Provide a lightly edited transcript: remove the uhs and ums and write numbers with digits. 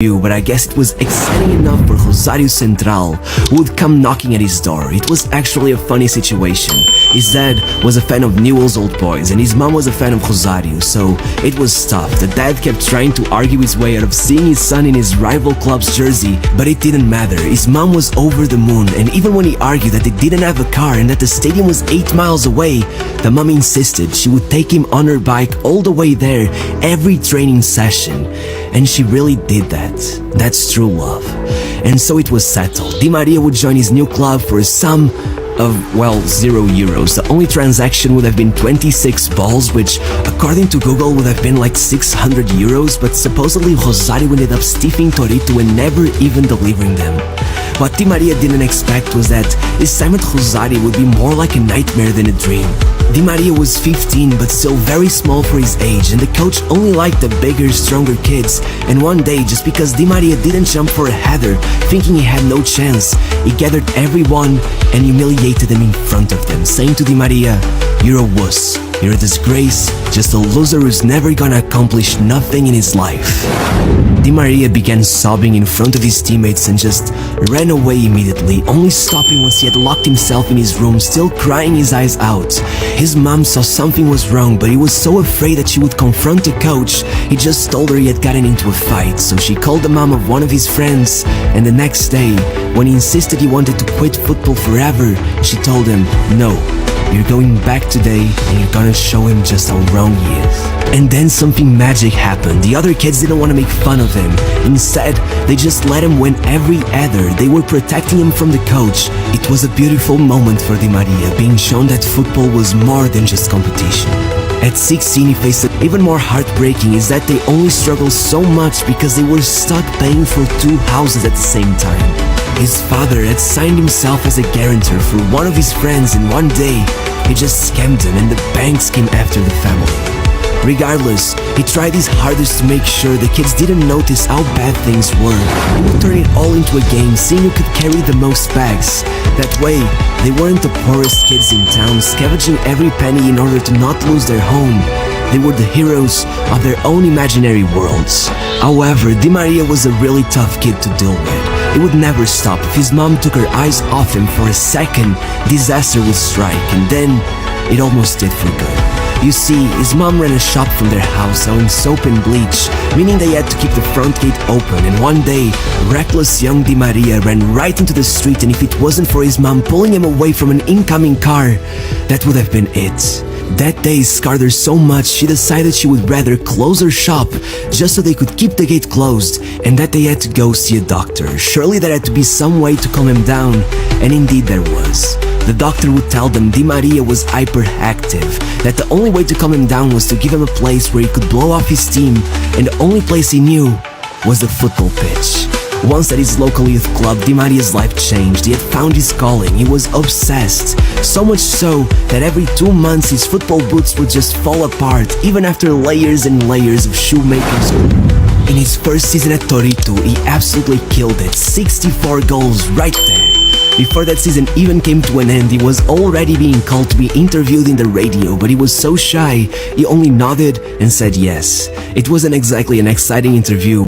but I guess it was exciting enough for Rosario Central, who would come knocking at his door. It was actually a funny situation. His dad was a fan of Newell's Old Boys and his mom was a fan of Rosario, so it was tough. The dad kept trying to argue his way out of seeing his son in his rival club's jersey, but it didn't matter. His mom was over the moon, and even when he argued that they didn't have a car and that the stadium was 8 miles away, the mom insisted she would take him on her bike all the way there every training session. And she really did that. That's true love. And so it was settled. Di Maria would join his new club for a sum of, well, €0. The only transaction would have been 26 balls, which, according to Google, would have been like €600, but supposedly Rosario ended up stiffing Torito and never even delivering them. What Di Maria didn't expect was that his time at Rosario would be more like a nightmare than a dream. Di Maria was 15 but still very small for his age, and the coach only liked the bigger, stronger kids. And one day, just because Di Maria didn't jump for a header, thinking he had no chance, he gathered everyone and humiliated them in front of them, saying to Di Maria, "You're a wuss, you're a disgrace, just a loser who's never gonna accomplish nothing in his life." Di Maria began sobbing in front of his teammates and just ran away immediately, only stopping once he had locked himself in his room, still crying his eyes out. His mom saw something was wrong, but he was so afraid that she would confront the coach, he just told her he had gotten into a fight. So she called the mom of one of his friends, and the next day, when he insisted he wanted to quit football forever, she told him, "No, you're going back today and you're gonna show him just how wrong he is." And then something magic happened. The other kids didn't want to make fun of him. Instead, they just let him win every header. They were protecting him from the coach. It was a beautiful moment for Di Maria, being shown that football was more than just competition. At 16, he faced it. Even more heartbreaking is that they only struggled so much because they were stuck paying for 2 houses at the same time. His father had signed himself as a guarantor for one of his friends, and one day, he just scammed him and the banks came after the family. Regardless, he tried his hardest to make sure the kids didn't notice how bad things were. He would turn it all into a game, seeing who could carry the most bags. That way, they weren't the poorest kids in town, scavenging every penny in order to not lose their home. They were the heroes of their own imaginary worlds. However, Di Maria was a really tough kid to deal with. He would never stop. If his mom took her eyes off him for a second, disaster would strike, and then it almost did for good. You see, his mom ran a shop from their house selling soap and bleach, meaning they had to keep the front gate open, and one day, reckless young Di Maria ran right into the street, and if it wasn't for his mom pulling him away from an incoming car, that would have been it. That day scarred her so much, she decided she would rather close her shop just so they could keep the gate closed, and that they had to go see a doctor. Surely there had to be some way to calm him down, and indeed there was. The doctor would tell them Di Maria was hyperactive, that the only way to calm him down was to give him a place where he could blow off his steam, and the only place he knew was the football pitch. Once at his local youth club, Di Maria's life changed. He had found his calling. He was obsessed. So much so that every 2 months his football boots would just fall apart, even after layers and layers of shoemakers. In his first season at Torito, he absolutely killed it. 64 goals right there. Before that season even came to an end, he was already being called to be interviewed in the radio, but he was so shy, he only nodded and said yes. It wasn't exactly an exciting interview.